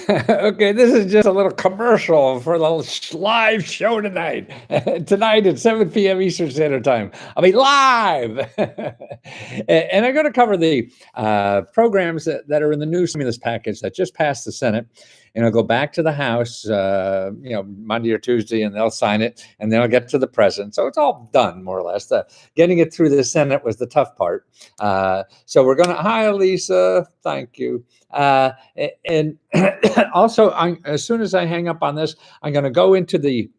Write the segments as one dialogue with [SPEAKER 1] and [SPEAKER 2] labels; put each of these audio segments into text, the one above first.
[SPEAKER 1] Okay, this is just a little commercial for the live show tonight. Tonight at 7 p.m. Eastern Standard Time. I'll be live. And I'm going to cover the programs that are in the new stimulus package that just passed the Senate. And it'll go back to the House, Monday or Tuesday, and they'll sign it, and then it'll get to the president. So it's all done, more or less. Getting it through the Senate was the tough part. So we're going to, hi, Lisa. Thank you. And also, as soon as I hang up on this, I'm going to go into the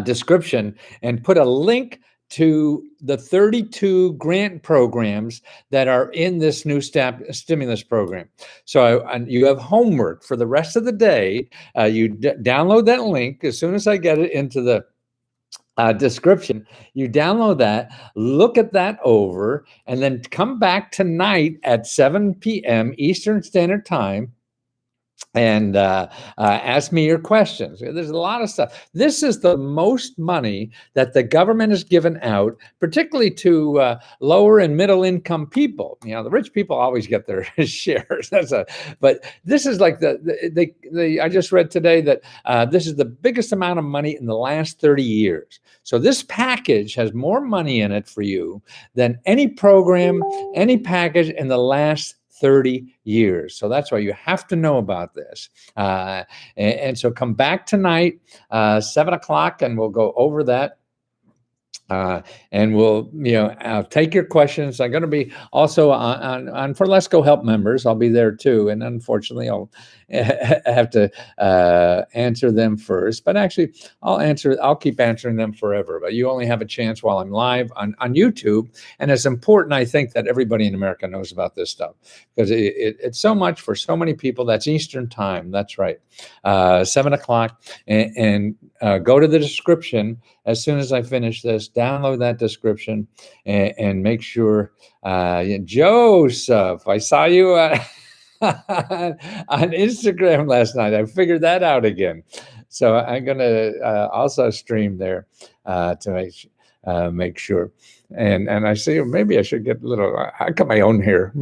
[SPEAKER 1] description and put a link to the 32 grant programs that are in this new stimulus program. So you have homework for the rest of the day. You download that link as soon as I get it into the description. You download that, look at that over, and then come back tonight at 7 p.m. Eastern Standard Time and ask me your questions. There's a lot of stuff. This is the most money that the government has given out, particularly to lower and middle income people. You know, the rich people always get their shares. But this is like I just read today that this is the biggest amount of money in the last 30 years. So this package has more money in it for you than any program, any package in the last 30 years. So that's why you have to know about this. And so come back tonight, 7 o'clock, and we'll go over that. And we'll, take your questions. I'm going to be also on for Let's Go Help members. I'll be there too. And unfortunately, I'll have to answer them first. But actually, I'll keep answering them forever. But you only have a chance while I'm live on YouTube. And it's important, I think, that everybody in America knows about this stuff, because it's so much for so many people. That's Eastern time. That's right. 7 o'clock. And go to the description as soon as I finish this. Download that description and make sure. Joseph, I saw you on Instagram last night. I figured that out again. So I'm going to also stream there to make sure. And I see maybe I should get a little, I got my own hair.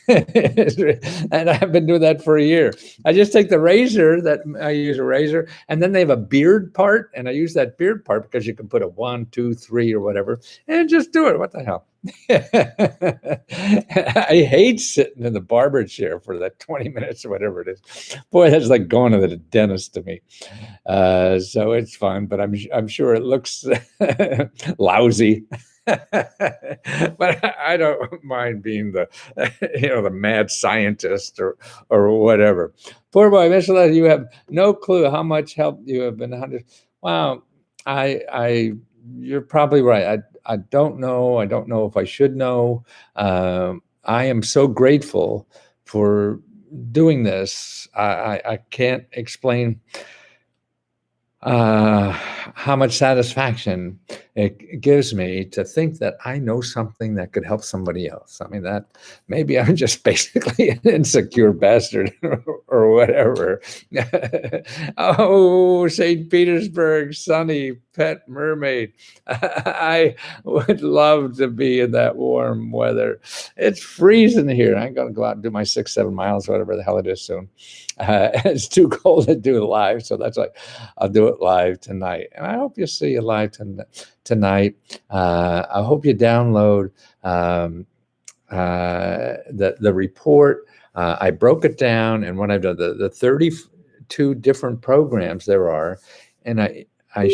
[SPEAKER 1] And I've been doing that for a year. I just take the razor I use a razor, and then they have a beard part, and I use that beard part because you can put a 1, 2, 3 or whatever, and just do it. What the hell? I hate sitting in the barber chair for that 20 minutes or whatever it is. Boy, that's like going to the dentist to me. So it's fun, but I'm sure it looks lousy. But I don't mind being the mad scientist or whatever. Poor boy, Mr. You have no clue how much help you have been. Wow, you're probably right. I don't know. I don't know if I should know. I am so grateful for doing this. I can't explain how much satisfaction it gives me to think that I know something that could help somebody else. I mean, that maybe I'm just basically an insecure bastard or whatever. Oh, St. Petersburg, sunny pet mermaid. I would love to be in that warm weather. It's freezing here. I'm going to go out and do my 6-7 miles, whatever the hell it is soon. It's too cold to do it live, so that's why I'll do it live tonight. And I hope you see it live tonight. I hope you download the report. I broke it down, and what I've done, the 32 different programs there are, and I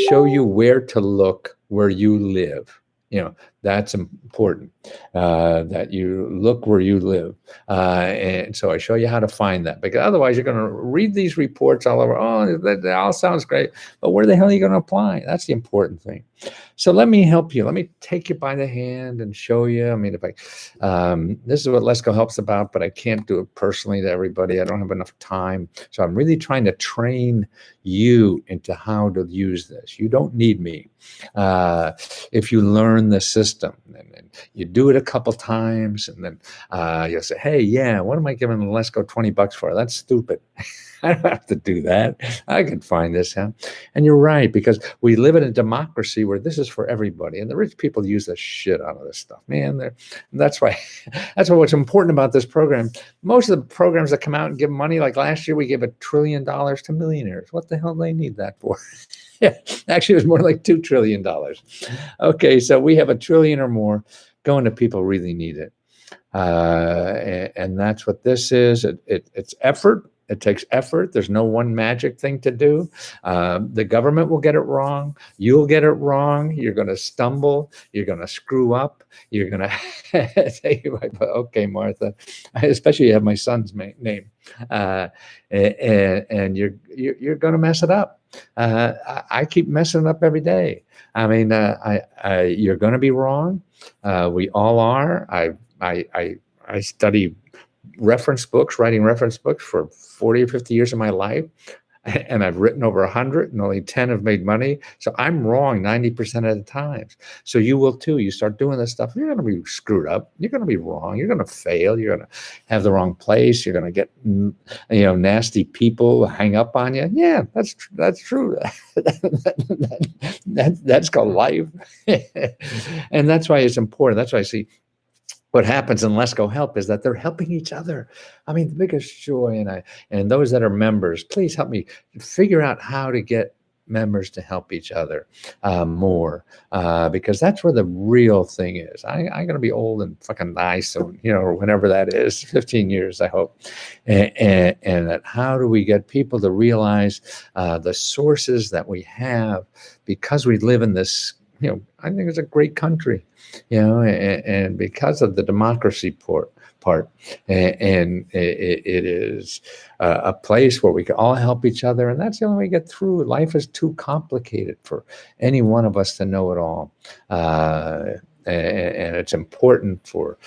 [SPEAKER 1] show you where to look where you live. That's important, that you look where you live. And so I show you how to find that, because otherwise you're going to read these reports all over. Oh, that all sounds great, but where the hell are you going to apply? That's the important thing. So let me help you. Let me take you by the hand and show you. I mean, this is what Let's Go Help's about, but I can't do it personally to everybody. I don't have enough time. So I'm really trying to train you into how to use this. You don't need me. If you learn the system system, and you do it a couple times, and then you'll say, hey, yeah, what am I giving Lesko $20 for? That's stupid. I don't have to do that. I can find this out. And you're right, because we live in a democracy where this is for everybody, and the rich people use the shit out of this stuff, man. That's why what's important about this program. Most of the programs that come out and give money, like last year, we gave $1 trillion to millionaires. What the hell do they need that for? Yeah, actually, it was more like $2 trillion. Okay, so we have $1 trillion or more going to people who really need it. And that's what this is. It's effort. It takes effort. There's no one magic thing to do. The government will get it wrong. You'll get it wrong. You're going to stumble. You're going to screw up. You're going to say, okay, Martha, especially you have my son's name, and you're going to mess it up. I keep messing it up every day. I mean, you're going to be wrong. We all are. I study writing reference books for 40 or 50 years of my life. And I've written over 100, and only 10 have made money. So I'm wrong 90% of the times. So you will too. You start doing this stuff, you're going to be screwed up. You're going to be wrong. You're going to fail. You're going to have the wrong place. You're going to get, nasty people hang up on you. Yeah, that's true. That's called life. And that's why it's important. That's why I see what happens in Let's Go Help is that they're helping each other. I mean, the biggest joy, and those that are members, please help me figure out how to get members to help each other more, because that's where the real thing is. I'm going to be old and fucking die soon, or whenever that is, 15 years, I hope. And that how do we get people to realize the sources that we have, because we live in this, I think it's a great country, and because of the democracy part, and it is a place where we can all help each other, and that's the only way we get through. Life is too complicated for any one of us to know it all, and it's important for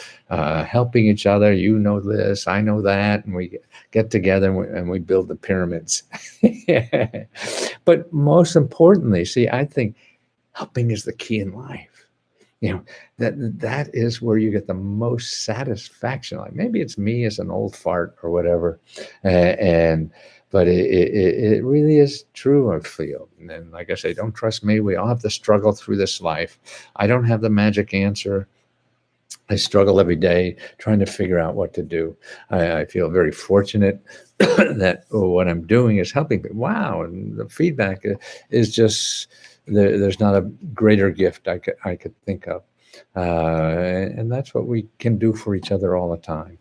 [SPEAKER 1] helping each other. You know this, I know that, and we get together and we build the pyramids. But most importantly, see, I think helping is the key in life. That is where you get the most satisfaction. Like maybe it's me as an old fart or whatever, but it really is true, I feel. And like I say, don't trust me. We all have to struggle through this life. I don't have the magic answer. I struggle every day trying to figure out what to do. I feel very fortunate that what I'm doing is helping me. Wow, and the feedback is just... There's not a greater gift I could think of, and that's what we can do for each other all the time.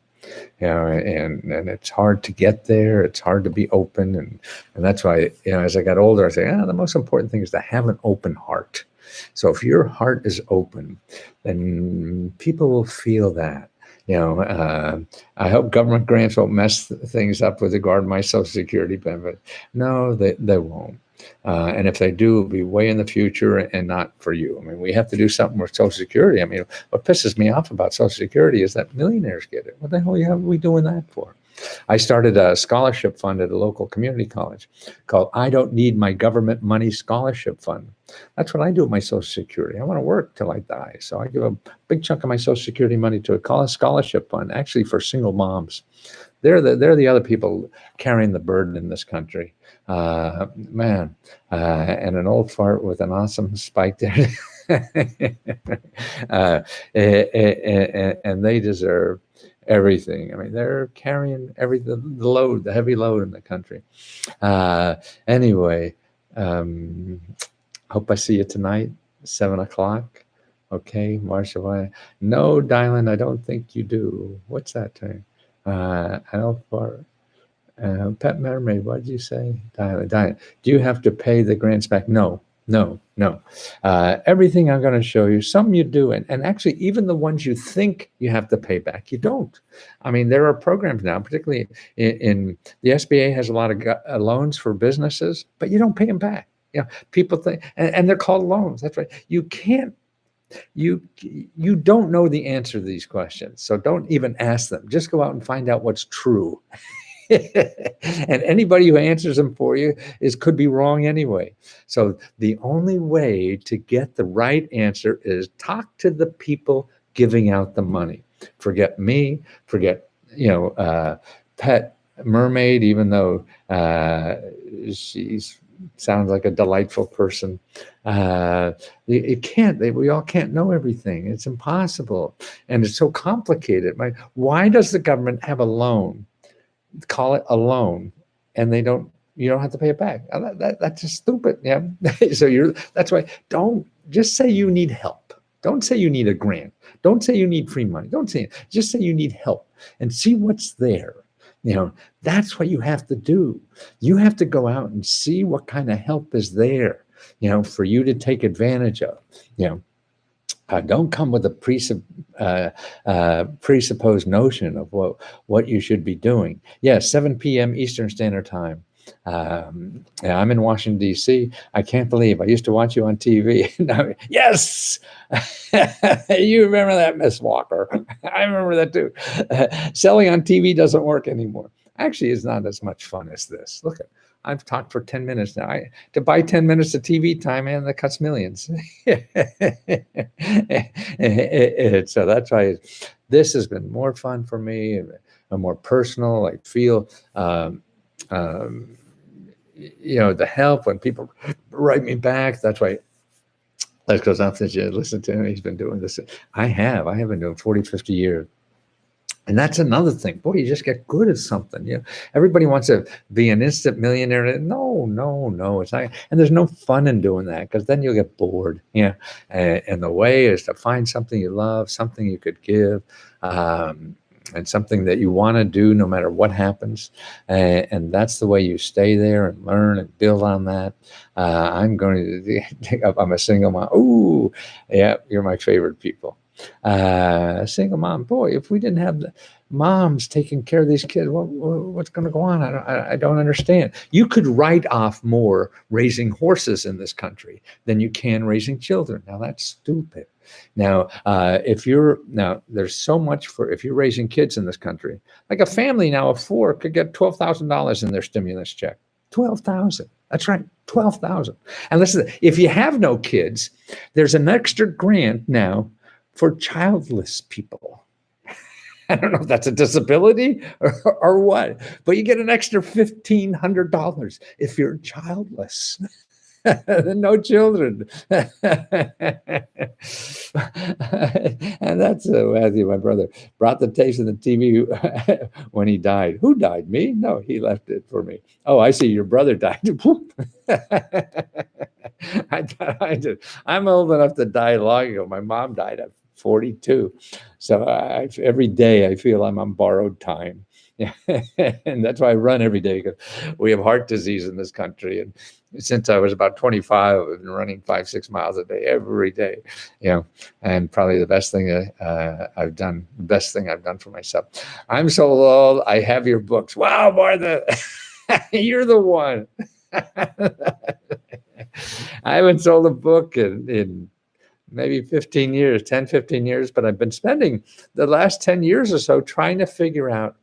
[SPEAKER 1] And it's hard to get there. It's hard to be open, and that's why as I got older, I say, the most important thing is to have an open heart. So if your heart is open, then people will feel that. I hope government grants won't mess things up with regard to my Social Security benefit. No, they won't. And if they do, it'll be way in the future and not for you. I mean, we have to do something with Social Security. I mean, what pisses me off about Social Security is that millionaires get it. What the hell are we doing that for? I started a scholarship fund at a local community college called I Don't Need My Government Money Scholarship Fund. That's what I do with my Social Security. I want to work till I die. So I give a big chunk of my Social Security money to a college scholarship fund, actually for single moms. They're the other people carrying the burden in this country. And an old fart with an awesome spike there. And they deserve everything. I mean, they're carrying the heavy load in the country. Anyway, hope I see you tonight, 7:00. Okay, Marsha. No, Dylan, I don't think you do. What's that term? I don't fart. Pet Mermaid, what did you say? Diana, do you have to pay the grants back? No. Everything I'm going to show you, some you do, and actually even the ones you think you have to pay back, you don't. I mean, there are programs now, particularly in the SBA has a lot of loans for businesses, but you don't pay them back. People think, and they're called loans. That's right. You can't. You don't know the answer to these questions, so don't even ask them. Just go out and find out what's true. And anybody who answers them for you could be wrong anyway. So the only way to get the right answer is talk to the people giving out the money. Forget me, forget, Pet Mermaid, even though she sounds like a delightful person. It can't. We all can't know everything. It's impossible, and it's so complicated. Why does the government have a loan? Call it a loan, and they don't. You don't have to pay it back. That's just stupid. Yeah. So that's why. Don't just say you need help. Don't say you need a grant. Don't say you need free money. Don't say it. Just say you need help and see what's there. That's what you have to do. You have to go out and see what kind of help is there, for you to take advantage of. Don't come with a presupposed notion of what you should be doing. Yes, 7 p.m. Eastern Standard Time. I'm in Washington, D.C. I can't believe I used to watch you on TV. Yes! You remember that, Miss Walker. I remember that too. Selling on TV doesn't work anymore. Actually, it's not as much fun as this. Look, I've talked for 10 minutes now. To buy 10 minutes of TV time, man, that costs millions. So that's why this has been more fun for me and more personal. I feel the help when people write me back. That's why. That's because after you listen to him, he's been doing this. I have been doing 40, 50 years. And that's another thing. Boy, you just get good at something. Everybody wants to be an instant millionaire. No, it's not. And there's no fun in doing that, because then you'll get bored. And the way is to find something you love, something you could give, and something that you want to do no matter what happens. And that's the way you stay there and learn and build on that. I'm going to take up, I'm a single mom. Ooh, yeah, you're my favorite people. Single mom, boy, if we didn't have the moms taking care of these kids, what's going to go on? I don't understand. You could write off more raising horses in this country than you can raising children. Now that's stupid. Now, there's so much if you're raising kids in this country. Like a family now of 4 could get $12,000 in their stimulus check. 12,000. That's right, 12,000. And listen, if you have no kids, there's an extra grant now for childless people. I don't know if that's a disability or what, but you get an extra $1,500 if you're childless. No children. And that's Matthew, my brother, brought the taste of the TV when he died. Who died? Me? No, he left it for me. Oh, I see. Your brother died. I thought I did. I'm old enough to die long ago. My mom died at 42. So every day I feel I'm on borrowed time. And that's why I run every day, because we have heart disease in this country. And since I was about 25, I've been running 5-6 miles a day, every day, and probably the best thing I've done for myself. I'm so old. I have your books. Wow, Martha, you're the one. I haven't sold a book in maybe 15 years, 10, 15 years, but I've been spending the last 10 years or so trying to figure out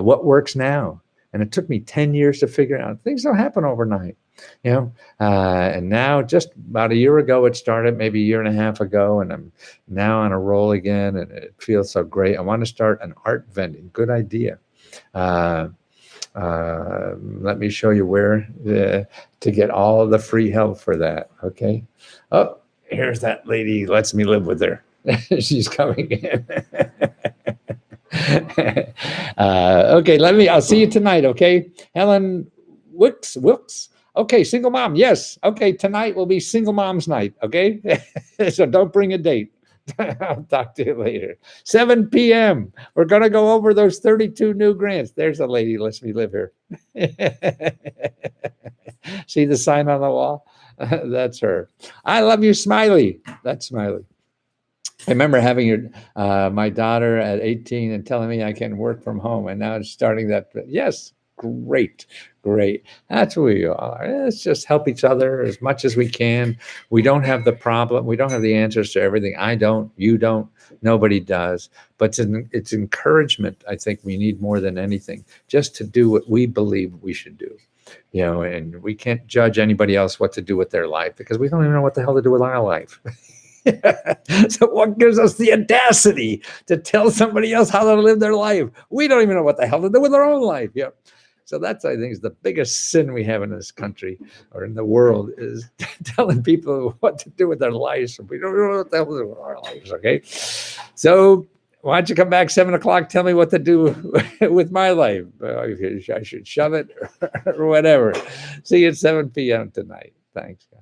[SPEAKER 1] what works now. And it took me 10 years to figure out. Things don't happen overnight, and now just about a year ago, it started, maybe a year and a half ago, and I'm now on a roll again, and it feels so great. I want to start an art vending. Good idea. Let me show you where to get all of the free help for that. Okay. Oh, here's that lady lets me live with her. She's coming in. Okay, I'll see you tonight. Okay. Helen Wilkes. Okay. Single mom. Yes. Okay. Tonight will be single mom's night. Okay. So don't bring a date. I'll talk to you later. 7 p.m. We're going to go over those 32 new grants. There's a lady who lets me live here. See the sign on the wall? That's her. I love you, Smiley. That's Smiley. I remember having my daughter at 18 and telling me I can work from home, and now it's starting that. Yes, Great, great. That's who we are. Let's just help each other as much as we can. We don't have the problem. We don't have the answers to everything. I don't. You don't. Nobody does. But it's encouragement. I think we need more than anything, just to do what we believe we should do. And we can't judge anybody else what to do with their life because we don't even know what the hell to do with our life. So what gives us the audacity to tell somebody else how to live their life? We don't even know what the hell to do with our own life. Yeah. So that's, I think, is the biggest sin we have in this country or in the world, is telling people what to do with their lives. We don't know what the hell to do with our lives. Okay. So why don't you come back 7:00? Tell me what to do with my life. I should shove it or whatever. See you at 7 p.m. tonight. Thanks, guys.